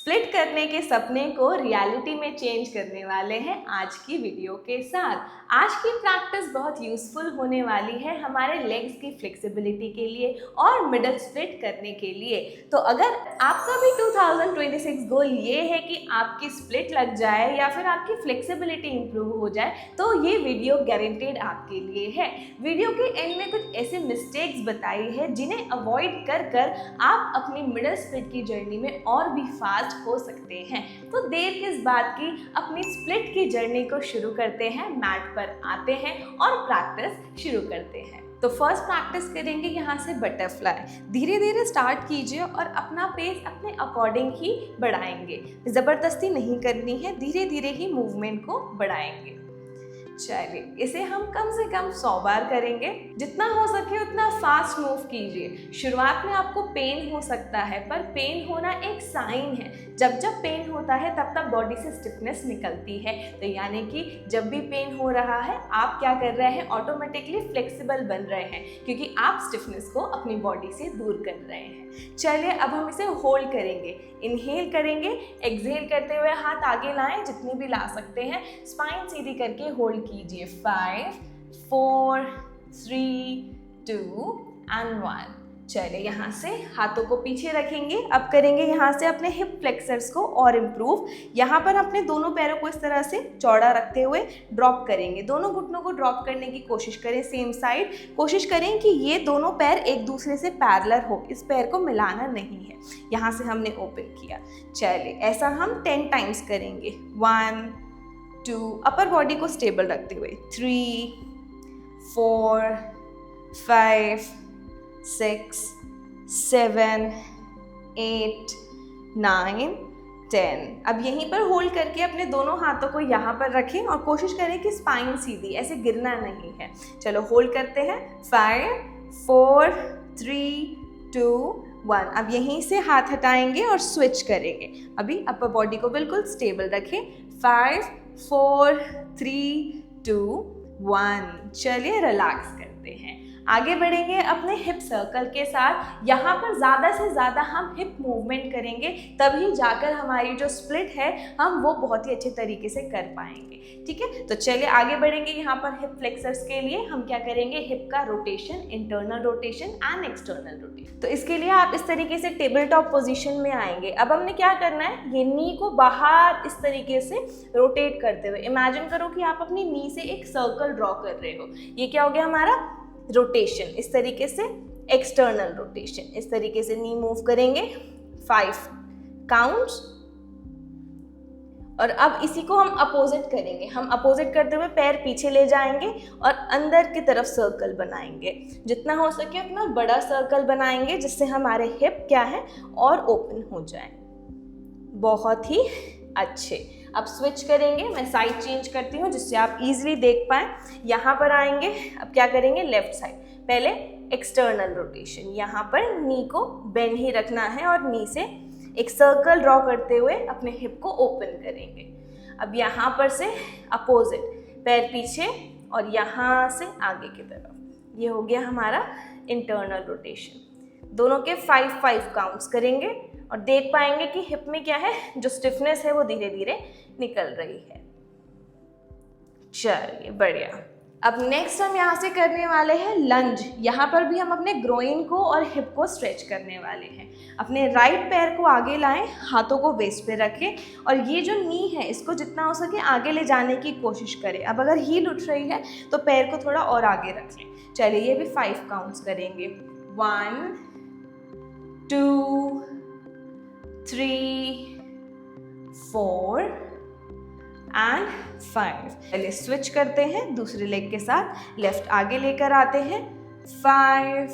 Split करने के सपने को रियलिटी में चेंज करने वाले हैं आज की वीडियो के साथ। आज की प्रैक्टिस बहुत यूजफुल होने वाली है हमारे लेग्स की फ्लेक्सिबिलिटी के लिए और मिडल स्प्लिट करने के लिए। तो अगर आपका भी 2026 गोल ये है कि आपकी स्प्लिट लग जाए या फिर आपकी फ्लेक्सिबिलिटी इंप्रूव हो जाए, तो ये वीडियो गारंटेड आपके लिए है। वीडियो के एंड में कुछ ऐसे मिस्टेक्स बताई है जिन्हें अवॉइड कर कर आप अपनी मिडल स्प्लिट की जर्नी में और भी फास्ट हो सकते हैं। तो देर किस बात की, अपनी स्प्लिट की जर्नी को शुरू करते हैं। मैट पर आते हैं और प्रैक्टिस शुरू करते हैं। तो फर्स्ट प्रैक्टिस करेंगे यहाँ से बटरफ्लाई। धीरे धीरे स्टार्ट कीजिए और अपना पेस अपने अकॉर्डिंग ही बढ़ाएंगे। ज़बरदस्ती नहीं करनी है, धीरे धीरे ही मूवमेंट को बढ़ाएंगे। चलिए, इसे हम कम से कम 100 बार करेंगे। जितना हो सके उतना फास्ट मूव कीजिए। शुरुआत में आपको पेन हो सकता है, पर पेन होना एक साइन है। जब जब पेन होता है तब तब बॉडी से स्टिफनेस निकलती है। तो यानी कि जब भी पेन हो रहा है आप क्या कर रहे हैं, ऑटोमेटिकली फ्लेक्सिबल बन रहे हैं, क्योंकि आप स्टिफनेस को अपनी बॉडी से दूर कर रहे हैं। चलिए, अब हम इसे होल्ड करेंगे। इनहेल करेंगे, एक्सहेल करते हुए हाथ आगे लाएं जितनी भी ला सकते हैं। स्पाइन सीधी करके होल्ड कीजिए। 5 4 3 2 एंड 1। चलिए, यहाँ से हाथों को पीछे रखेंगे। अब करेंगे यहाँ से अपने हिप फ्लेक्सर्स को और इम्प्रूव। यहाँ पर अपने दोनों पैरों को इस तरह से चौड़ा रखते हुए ड्रॉप करेंगे। दोनों घुटनों को ड्रॉप करने की कोशिश करें सेम साइड। कोशिश करें कि ये दोनों पैर एक दूसरे से पैरेलल हो, इस पैर को मिलाना नहीं है। यहाँ से हमने ओपन किया। चलिए, ऐसा हम 10 टाइम्स करेंगे। 1 2, अपर बॉडी को स्टेबल रखते हुए। 3 4 5 6 7 8 9 10। अब यहीं पर होल्ड करके अपने दोनों हाथों को यहाँ पर रखें और कोशिश करें कि स्पाइन सीधी, ऐसे गिरना नहीं है। चलो, होल्ड करते हैं। 5 4 3 2 1। अब यहीं से हाथ हटाएंगे और स्विच करेंगे। अभी अपर बॉडी को बिल्कुल स्टेबल रखें। 5 4 3 2 1। चलिए, रिलैक्स करते हैं। आगे बढ़ेंगे अपने हिप सर्कल के साथ। यहाँ पर ज़्यादा से ज़्यादा हम हिप मूवमेंट करेंगे, तभी जाकर हमारी जो स्प्लिट है हम वो बहुत ही अच्छे तरीके से कर पाएंगे। ठीक है, तो चलिए आगे बढ़ेंगे। यहाँ पर हिप फ्लेक्सर्स के लिए हम क्या करेंगे, हिप का rotation, internal rotation and external rotation. तो इसके लिए आप इस तरीके से टेबल टॉप पोजीशन में आएंगे। अब हमने क्या करना है, ये नी को बाहर इस तरीके से रोटेट करते हुए, इमेजिन करो कि आप अपनी नी से एक सर्कल ड्रॉ कर रहे हो। ये क्या हो गया हमारा रोटेशन। इस तरीके से एक्सटर्नल रोटेशन, इस तरीके से नी मूव करेंगे। 5 काउंट्स। और अब इसी को हम अपोजिट करेंगे। हम अपोजिट करते हुए पैर पीछे ले जाएंगे और अंदर की तरफ सर्कल बनाएंगे। जितना हो सके उतना बड़ा सर्कल बनाएंगे, जिससे हमारे हिप क्या है और ओपन हो जाए। बहुत ही अच्छे। अब स्विच करेंगे। मैं साइड चेंज करती हूँ जिससे आप इजीली देख पाएँ। यहाँ पर आएंगे। अब क्या करेंगे, लेफ्ट साइड। पहले एक्सटर्नल रोटेशन, यहाँ पर नी को बेंड ही रखना है और नी से एक सर्कल ड्रॉ करते हुए अपने हिप को ओपन करेंगे। अब यहाँ पर से अपोजिट, पैर पीछे और यहाँ से आगे की तरफ। ये हो गया हमारा इंटरनल रोटेशन। दोनों के 5 काउंट्स करेंगे और देख पाएंगे कि हिप में क्या है, जो स्टिफनेस है वो धीरे धीरे निकल रही है। चलिए, बढ़िया। अब नेक्स्ट हम यहाँ से करने वाले हैं लंज। यहाँ पर भी हम अपने ग्रोइन को और हिप को स्ट्रेच करने वाले हैं। अपने राइट पैर को आगे लाएं, हाथों को वेस्ट पे रखें और ये जो नी है इसको जितना हो सके आगे ले जाने की कोशिश करें। अब अगर हील उठ रही है तो पैर को थोड़ा और आगे रख लें। चलिए, ये भी 5 काउंट्स करेंगे। 1 2 3 4 एंड 5। चलिए, स्विच करते हैं दूसरे लेग के साथ। लेफ्ट आगे लेकर आते हैं। 5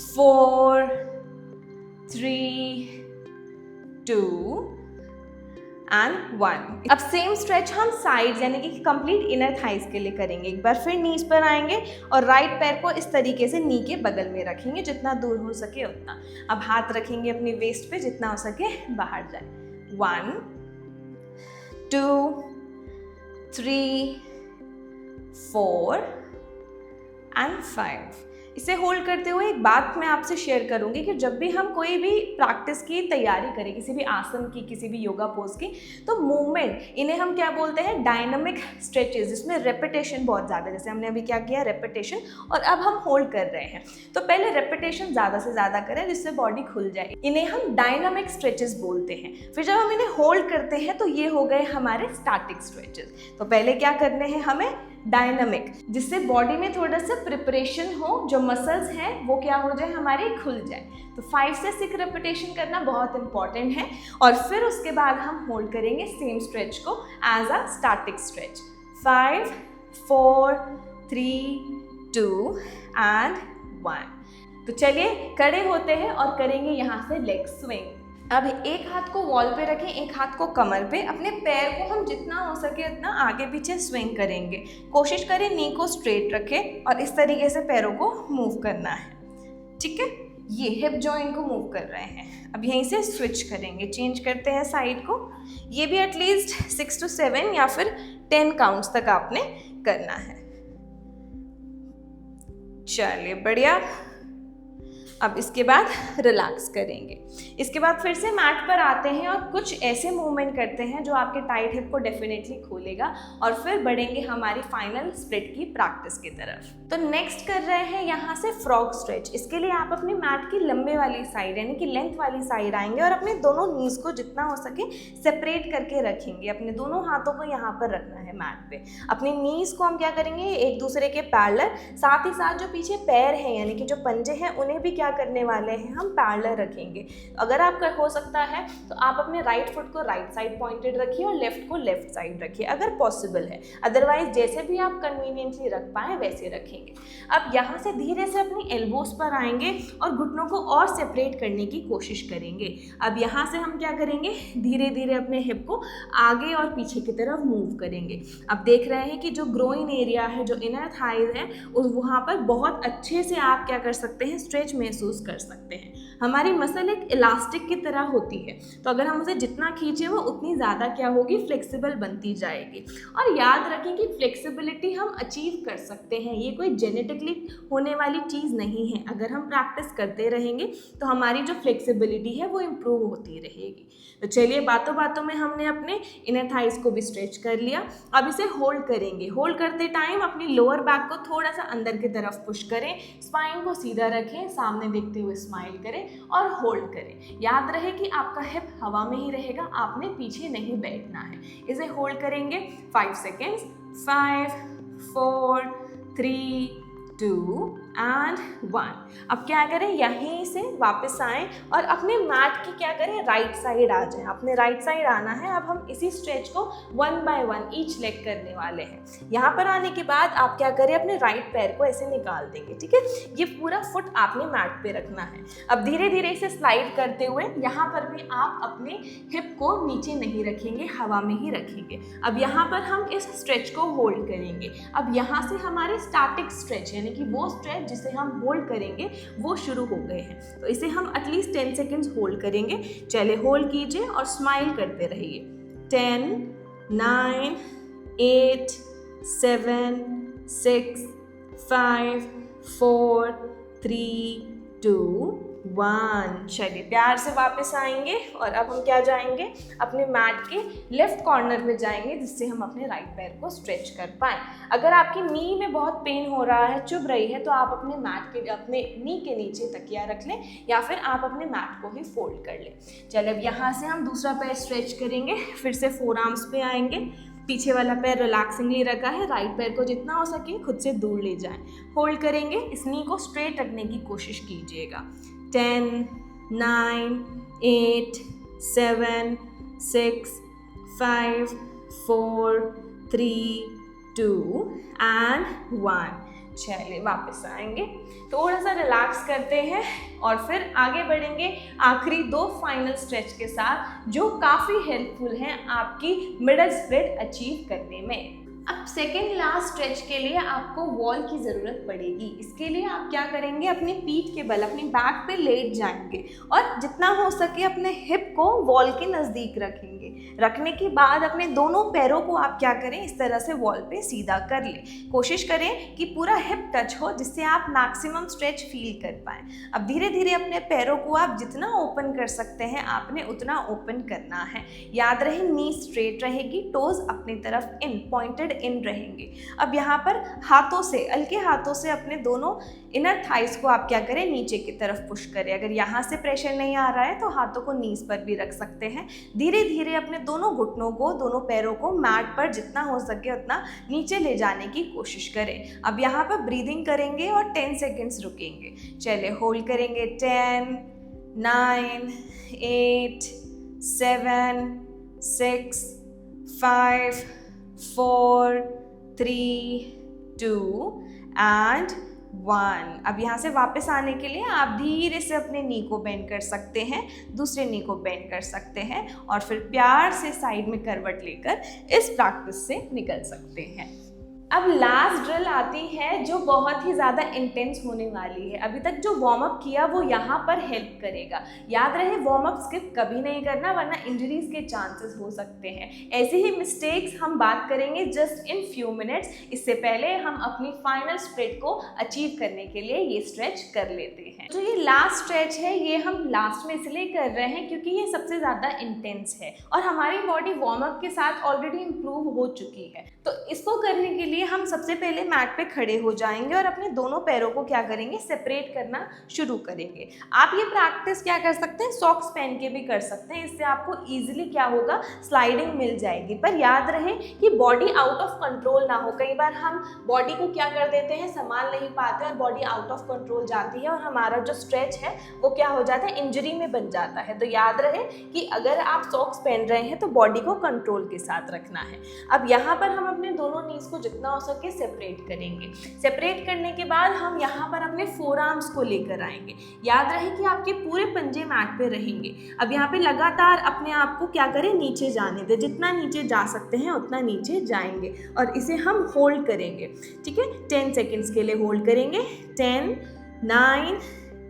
4 3 2 एंड 1। अब सेम स्ट्रेच हम साइड्स यानी कि कंप्लीट इनर थाइज के लिए करेंगे। एक बार फिर नीज पर आएंगे और राइट पैर को इस तरीके से नी के बगल में रखेंगे, जितना दूर हो सके उतना। अब हाथ रखेंगे अपनी वेस्ट पे, जितना हो सके बाहर जाए। 1 2 3 4 एंड 5। इसे होल्ड करते हुए एक बात मैं आपसे शेयर करूंगी कि जब भी हम कोई भी प्रैक्टिस की तैयारी करें, किसी भी आसन की, किसी भी योगा पोज की, तो मूवमेंट, इन्हें हम क्या बोलते हैं, डायनामिक स्ट्रेचेस, जिसमें रेपिटेशन बहुत ज़्यादा, जैसे हमने अभी क्या किया, रेपिटेशन, और अब हम होल्ड कर रहे हैं, तो पहले रेपिटेशन ज़्यादा से ज़्यादा करें जिससे बॉडी खुल जाए। इन्हें हम डायनामिक स्ट्रेचेस बोलते हैं। फिर जब हम इन्हें होल्ड करते हैं तो ये हो गए हमारे स्टैटिक स्ट्रेचेस। तो पहले क्या करने हैं हमें, डायनामिक, जिससे बॉडी में थोड़ा सा प्रिपरेशन हो, जो मसल्स हैं वो क्या हो जाए, हमारे खुल जाए। तो 5 से 6 रेपिटेशन करना बहुत इंपॉर्टेंट है, और फिर उसके बाद हम होल्ड करेंगे सेम स्ट्रेच को as a static stretch. 5 4 3 2 and 1। तो चलिए खड़े होते हैं और करेंगे यहाँ से लेग स्विंग। अब एक हाथ को वॉल पे रखें, एक हाथ को कमर पे, अपने पैर को हम जितना हो सके उतना आगे पीछे स्विंग करेंगे। कोशिश करें नी को स्ट्रेट रखें और इस तरीके से पैरों को मूव करना है, ठीक है। ये हिप जॉइंट को मूव कर रहे हैं। अब यहीं से स्विच करेंगे, चेंज करते हैं साइड को। ये भी एटलीस्ट 6 to 7 या फिर 10 काउंट्स तक आपने करना है। चलिए बढ़िया। अब इसके बाद रिलैक्स करेंगे। इसके बाद फिर से मैट पर आते हैं और कुछ ऐसे मूवमेंट करते हैं जो आपके टाइट हिप को डेफिनेटली खोलेगा, और फिर बढ़ेंगे हमारी फाइनल स्प्लिट की प्रैक्टिस की तरफ। तो नेक्स्ट कर रहे हैं यहाँ से फ्रॉग स्ट्रेच। इसके लिए आप अपने मैट की लंबे वाली साइड यानी कि लेंथ वाली साइड आएंगे और अपने दोनों नीज को जितना हो सके सेपरेट करके रखेंगे। अपने दोनों हाथों को यहाँ पर रखना है मैट पे। अपनी नीज को हम क्या करेंगे, एक दूसरे के पैरेलल, साथ ही साथ जो पीछे पैर हैं यानी कि जो पंजे हैं उन्हें भी क्या करने वाले हैं, हम पैरेलल रखेंगे। अगर आप हो सकता है तो आप अपने राइट फुट को राइट साइड पॉइंटेड रखिए और लेफ्ट को लेफ्ट साइड रखिए अगर पॉसिबल है, अदरवाइज जैसे भी आप कन्वीनियंटली रख पाए वैसे रखेंगे। अब यहाँ से धीरे से अपनी एल्बोज पर आएंगे और घुटनों को और सेपरेट करने की कोशिश करेंगे। अब यहाँ से हम क्या करेंगे, धीरे धीरे अपने हिप को आगे और पीछे की तरफ मूव करेंगे। अब देख रहे हैं कि जो ग्रोइन एरिया है, जो इनर थाइज है, उस वहाँ पर बहुत अच्छे से आप क्या कर सकते हैं, स्ट्रेच महसूस कर सकते हैं। हमारी मसल एक इलास्टिक की तरह होती है, तो अगर हम उसे जितना खींचे वो उतनी ज़्यादा क्या होगी, फ्लेक्सिबल बनती जाएगी। और याद रखें कि फ्लेक्सिबिलिटी हम अचीव कर सकते हैं, ये कोई जेनेटिकली होने वाली चीज़ नहीं है। अगर हम प्रैक्टिस करते रहेंगे तो हमारी जो फ्लेक्सिबिलिटी है वो इम्प्रूव होती रहेगी। तो चलिए बातों बातों में हमने अपने इनर थाइज को भी स्ट्रेच कर लिया। अब इसे होल्ड करेंगे। होल्ड करते टाइम अपनी लोअर बैक को थोड़ा सा अंदर की तरफ पुश करें, स्पाइन को सीधा रखें, सामने देखते हुए स्माइल करें और होल्ड करें। याद रहे कि आपका हिप हवा में ही रहेगा, आपने पीछे नहीं बैठना है। इसे होल्ड करेंगे 5 सेकेंड्स। 5 4 3 2 एंड 1। अब क्या करें, यहीं से वापस आएं और अपने मैट की क्या करें, राइट साइड आ जाएं। अपने राइट साइड आना है। अब हम इसी स्ट्रेच को 1 by 1 ईच लेग करने वाले हैं। यहाँ पर आने के बाद आप क्या करें, अपने राइट पैर को ऐसे निकाल देंगे, ठीक है। ये पूरा फुट आपने मैट पे रखना है। अब धीरे धीरे इसे स्लाइड करते हुए यहाँ पर भी आप अपने हिप को नीचे नहीं रखेंगे, हवा में ही रखेंगे। अब यहाँ पर हम इस स्ट्रेच को होल्ड करेंगे। अब यहाँ से हमारे स्टैटिक स्ट्रेच यानी कि वो स्ट्रेच जिसे हम होल्ड करेंगे वो शुरू हो गए हैं। तो इसे हम एटलीस्ट 10 सेकेंड्स होल्ड करेंगे। चलिए होल्ड कीजिए और स्माइल करते रहिए। 10 9 8 7 6 5 4 3 2 1। चलिए प्यार से वापस आएंगे और अब हम क्या जाएंगे, अपने मैट के लेफ्ट कॉर्नर में जाएंगे, जिससे हम अपने राइट पैर को स्ट्रेच कर पाएँ। अगर आपकी नी में बहुत पेन हो रहा है, चुभ रही है, तो आप अपने मैट के अपने नी के नीचे तकिया रख लें या फिर आप अपने मैट को ही फोल्ड कर लें। चलिए अब यहाँ से हम दूसरा पैर स्ट्रेच करेंगे। फिर से फोर आर्म्स पे आएंगे। पीछे वाला पैर रिलैक्सिंगली रखा है, राइट पैर को जितना हो सके खुद से दूर ले जाएं। होल्ड करेंगे, इस नी को स्ट्रेट रखने की कोशिश कीजिएगा। 10 9 8 7 6 5 4 3 2 एंड 1। चलिए वापस आएंगे, थोड़ा सा रिलैक्स करते हैं और फिर आगे बढ़ेंगे आखिरी 2 फाइनल स्ट्रेच के साथ, जो काफ़ी हेल्पफुल हैं आपकी मिडल स्प्लिट अचीव करने में। अब सेकेंड लास्ट स्ट्रेच के लिए आपको वॉल की ज़रूरत पड़ेगी। इसके लिए आप क्या करेंगे, अपनी पीठ के बल अपनी बैक पे लेट जाएंगे और जितना हो सके अपने हिप को वॉल के नज़दीक रखेंगे। रखने के बाद अपने दोनों पैरों को आप क्या करें, इस तरह से वॉल पे सीधा कर लें। कोशिश करें कि पूरा हिप टच हो जिससे आप मैक्सिमम स्ट्रेच फील कर पाएँ। अब धीरे धीरे अपने पैरों को आप जितना ओपन कर सकते हैं आपने उतना ओपन करना है। याद रहे नी स्ट्रेट रहेगी, टोज अपनी तरफ इन पॉइंटेड इन रहेंगे। अब यहाँ पर हाथों से, हल्के हाथों से अपने दोनों इनर थाइस को आप क्या करें, नीचे की तरफ पुश करें। अगर यहाँ से प्रेशर नहीं आ रहा है तो हाथों को नीज पर भी रख सकते हैं। धीरे धीरे अपने दोनों घुटनों को, दोनों पैरों को मैट पर जितना हो सके उतना नीचे ले जाने की कोशिश करें। अब यहाँ पर ब्रीदिंग करेंगे और 10 सेकेंड्स रुकेंगे। चलिए होल्ड करेंगे 10, 9, 8, 7, 6, 5, 4, 3, 2 एंड 1। अब यहाँ से वापस आने के लिए आप धीरे से अपने नी को बेंड कर सकते हैं, दूसरे नी को बेंड कर सकते हैं और फिर प्यार से साइड में करवट लेकर इस प्रैक्टिस से निकल सकते हैं। अब लास्ट ड्रिल आती है जो बहुत ही ज़्यादा इंटेंस होने वाली है। अभी तक जो वार्म अप किया वो यहाँ पर हेल्प करेगा। याद रहे वार्म अप स्किप कभी नहीं करना वरना इंजरीज के चांसेस हो सकते हैं। ऐसी ही मिस्टेक्स हम बात करेंगे जस्ट इन फ्यू मिनट्स। इससे पहले हम अपनी फाइनल स्ट्रेच को अचीव करने के लिए ये स्ट्रेच कर लेते हैं। जो ये लास्ट स्ट्रेच है ये हम लास्ट में इसलिए कर रहे हैं क्योंकि ये सबसे ज़्यादा इंटेंस है और हमारी बॉडी वार्म अप के साथ ऑलरेडी इम्प्रूव हो चुकी है। तो इसको करने के लिए हम सबसे पहले मैट पे खड़े हो जाएंगे और अपने दोनों पैरों को क्या करेंगे, सेपरेट करना शुरू करेंगे। आप ये प्रैक्टिस क्या कर सकते हैं, सॉक्स पहन के भी कर सकते हैं। इससे आपको इजीली क्या होगा, स्लाइडिंग मिल जाएगी। पर याद रहे कि बॉडी आउट ऑफ कंट्रोल ना हो। कई बार हम बॉडी को क्या कर देते हैं, संभाल नहीं पाते और बॉडी आउट ऑफ कंट्रोल जाती है और हमारा जो स्ट्रेच है वो क्या हो जाता है, इंजरी में बन जाता है। तो याद रहे कि अगर आप सॉक्स पहन रहे हैं तो बॉडी को कंट्रोल के साथ रखना है। अब यहाँ पर हम अपने दोनों नीज को जितना हो सके सेपरेट करेंगे। सेपरेट करने के बाद हम यहाँ पर अपने फोर आर्म्स को लेकर आएंगे। याद रहे कि आपके पूरे पंजे मैट पे रहेंगे। अब यहाँ पे लगातार अपने आप को क्या करें, नीचे जाने दें। जितना नीचे जा सकते हैं उतना नीचे जाएंगे और इसे हम होल्ड करेंगे। ठीक है, 10 सेकेंड्स के लिए होल्ड करेंगे। 10, 9,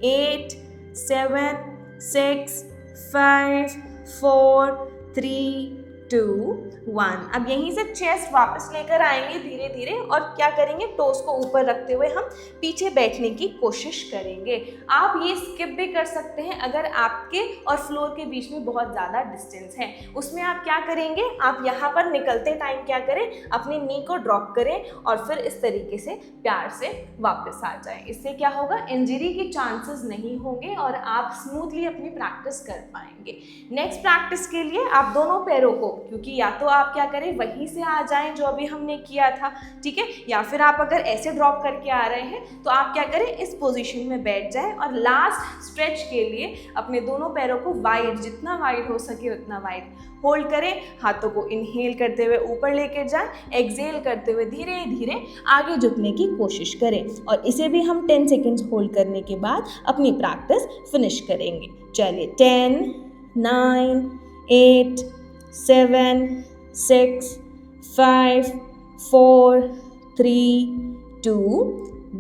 8, 7, 6, 5, 4, 3, 2, 1। अब यहीं से चेस्ट वापस लेकर आएंगे धीरे धीरे और क्या करेंगे, टोस को ऊपर रखते हुए हम पीछे बैठने की कोशिश करेंगे। आप ये स्किप भी कर सकते हैं अगर आपके और फ्लोर के बीच में बहुत ज़्यादा डिस्टेंस है। उसमें आप क्या करेंगे, आप यहाँ पर निकलते टाइम क्या करें, अपनी नी को ड्रॉप करें और फिर इस तरीके से प्यार से वापस आ जाएं। इससे क्या होगा, इंजरी के चांसेस नहीं होंगे और आप स्मूथली अपनी प्रैक्टिस कर पाएंगे। नेक्स्ट प्रैक्टिस के लिए आप दोनों पैरों को, क्योंकि या तो आप क्या करें वहीं से आ जाएं जो अभी हमने किया था, ठीक है, या फिर आप अगर ऐसे ड्रॉप करके आ रहे हैं तो आप क्या करें, इस पोजीशन में बैठ जाएं और लास्ट स्ट्रेच के लिए अपने दोनों पैरों को वाइड, जितना वाइड हो सके उतना वाइड होल्ड करें। हाथों को इनहेल करते हुए ऊपर लेकर जाएं, एक्सहेल करते हुए धीरे धीरे आगे झुकने की कोशिश करें और इसे भी हम 10 सेकेंड्स होल्ड करने के बाद अपनी प्रैक्टिस फिनिश करेंगे। चलिए 10, 9, 8, 7, 6, 5, 4, 3, 2,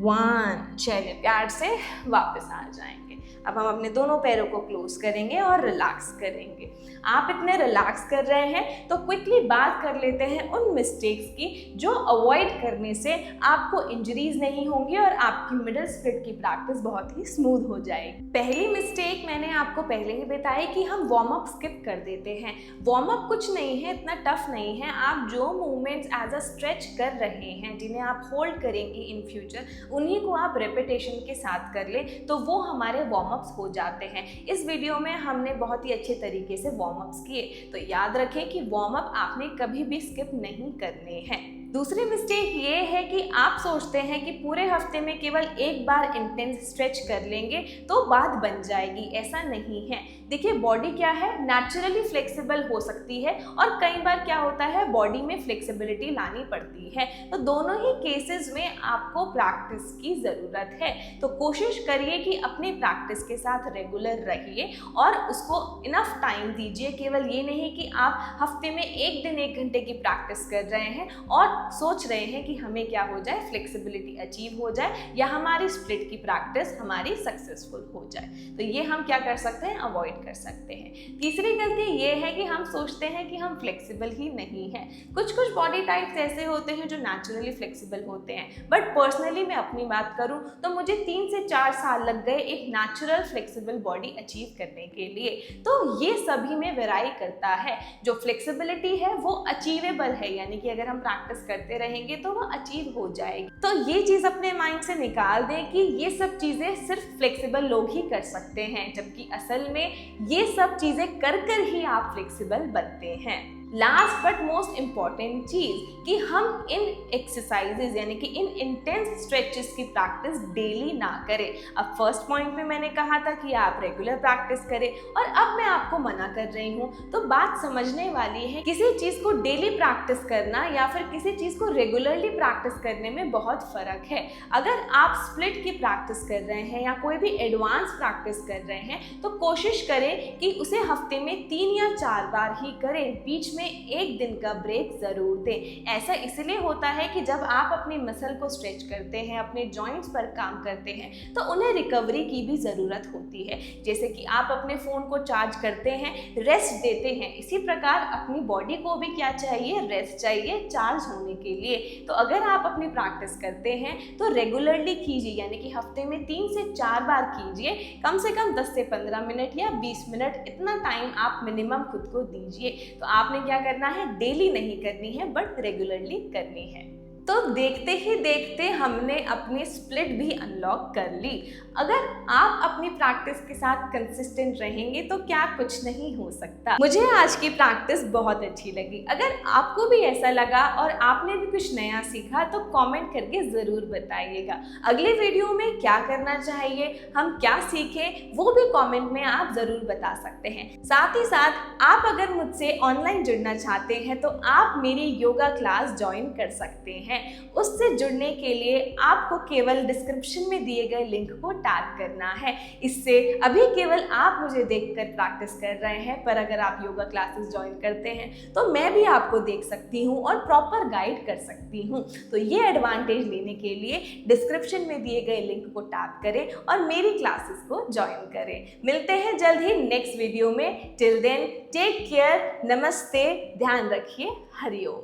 1। चलिए प्यार से वापस आ जाएंगे। अब हम अपने दोनों पैरों को क्लोज करेंगे और रिलैक्स करेंगे। आप इतने रिलैक्स कर रहे हैं तो क्विकली बात कर लेते हैं उन मिस्टेक्स की जो अवॉइड करने से आपको इंजरीज नहीं होंगी और आपकी मिडिल स्प्लिट की प्रैक्टिस बहुत ही स्मूथ हो जाएगी। पहली मिस्टेक मैंने आपको पहले ही बताई कि हम वार्म अप स्किप कर देते हैं। वार्म अप कुछ नहीं है, इतना टफ नहीं है। आप जो मूवमेंट्स एज अ स्ट्रेच कर रहे हैं, जिन्हें आप होल्ड करेंगे इन फ्यूचर, उन्हीं को आप रेपिटेशन के साथ कर ले तो वो हमारे वार्म अप्स हो जाते हैं। इस वीडियो में हमने बहुत ही अच्छे तरीके से वार्म अप्स किए, तो याद रखें कि वार्म अप आपने कभी भी स्किप नहीं करने हैं। दूसरी मिस्टेक ये है कि आप सोचते हैं कि पूरे हफ्ते में केवल एक बार इंटेंस स्ट्रेच कर लेंगे तो बात बन जाएगी। ऐसा नहीं है। देखिए बॉडी क्या है, नेचुरली फ्लेक्सिबल हो सकती है और कई बार क्या होता है बॉडी में फ्लेक्सिबिलिटी लानी पड़ती है। तो दोनों ही केसेस में आपको प्रैक्टिस की ज़रूरत है। तो कोशिश करिए कि अपनी प्रैक्टिस के साथ रेगुलर रहिए और उसको इनफ टाइम दीजिए। केवल ये नहीं कि आप हफ्ते में एक दिन 1 घंटे की प्रैक्टिस कर रहे हैं और सोच रहे हैं कि हमें क्या हो जाए, फ्लेक्सिबिलिटी अचीव हो जाए या हमारी स्प्लिट की प्रैक्टिस हमारी सक्सेसफुल हो जाए। तो ये हम क्या कर सकते हैं, अवॉइड कर सकते हैं। तीसरी गलती ये है कि हम सोचते हैं कि हम फ्लेक्सिबल ही नहीं हैं। कुछ कुछ बॉडी टाइप्स ऐसे होते हैं जो नेचुरली फ्लेक्सिबल होते हैं, बट पर्सनली मैं अपनी बात करूं तो मुझे 3 से 4 साल लग गए एक नेचुरल फ्लेक्सिबल बॉडी अचीव करने के लिए। तो ये सभी में वेराई करता है। जो फ्लेक्सिबिलिटी है वो अचीवेबल है, यानी कि अगर हम प्रैक्टिस करते रहेंगे तो वो अचीव हो जाएगी। तो ये चीज़ अपने माइंड से निकाल दें कि ये सब चीज़ें सिर्फ फ्लेक्सिबल लोग ही कर सकते हैं, जबकि असल में ये सब चीज़ें कर कर ही आप फ्लेक्सिबल बनते हैं। लास्ट बट मोस्ट इम्पॉर्टेंट चीज़ कि हम इन एक्सरसाइजेज यानी कि इन इंटेंस स्ट्रेचेस की प्रैक्टिस डेली ना करें। अब फर्स्ट पॉइंट में मैंने कहा था कि आप रेगुलर प्रैक्टिस करें और अब मैं आपको मना कर रही हूँ। तो बात समझने वाली है, किसी चीज़ को डेली प्रैक्टिस करना या फिर किसी चीज़ को रेगुलरली प्रैक्टिस करने में बहुत फ़र्क है। अगर आप स्प्लिट की प्रैक्टिस कर रहे हैं या कोई भी एडवांस प्रैक्टिस कर रहे हैं तो कोशिश करें कि उसे हफ्ते में 3 या 4 बार ही करें, बीच में 1 दिन का ब्रेक ज़रूर दें। ऐसा इसलिए होता है कि जब आप अपनी मसल को स्ट्रेच करते हैं, अपने जॉइंट्स पर काम करते हैं, तो उन्हें रिकवरी की भी ज़रूरत होती है। जैसे कि आप अपने फ़ोन को चार्ज करते हैं, रेस्ट देते हैं, इसी प्रकार अपनी बॉडी को भी क्या चाहिए, रेस्ट चाहिए चार्ज होने के लिए। तो अगर आप अपनी प्रैक्टिस करते हैं तो रेगुलरली कीजिए, यानी कि हफ्ते में 3 से 4 बार कीजिए। कम से कम 10 से 15 मिनट या 20 मिनट, इतना टाइम आप मिनिमम खुद को दीजिए। तो आपने क्या करना है, डेली नहीं करनी है बट रेगुलरली करनी है। तो देखते ही देखते हमने अपनी स्प्लिट भी अनलॉक कर ली। अगर आप अपनी प्रैक्टिस के साथ कंसिस्टेंट रहेंगे तो क्या कुछ नहीं हो सकता। मुझे आज की प्रैक्टिस बहुत अच्छी लगी। अगर आपको भी ऐसा लगा और आपने भी कुछ नया सीखा तो कमेंट करके ज़रूर बताइएगा। अगले वीडियो में क्या करना चाहिए, हम क्या सीखें, वो भी कमेंट में आप ज़रूर बता सकते हैं। साथ ही साथ आप अगर मुझसे ऑनलाइन जुड़ना चाहते हैं तो आप मेरी योगा क्लास ज्वाइन कर सकते हैं। उससे जुड़ने के लिए आपको केवल डिस्क्रिप्शन में दिए गए लिंक को टैप करना है। इससे अभी केवल आप मुझे देखकर प्रैक्टिस कर रहे हैं, पर अगर आप योगा क्लासेस ज्वाइन करते हैं तो मैं भी आपको देख सकती हूँ और प्रॉपर गाइड कर सकती हूँ। तो ये एडवांटेज लेने के लिए डिस्क्रिप्शन में दिए गए लिंक को टैप करें और मेरी क्लासेस को ज्वाइन करें। मिलते हैं जल्द ही नेक्स्ट वीडियो में। टिल देन टेक केयर, नमस्ते, ध्यान रखिए, हरिओम।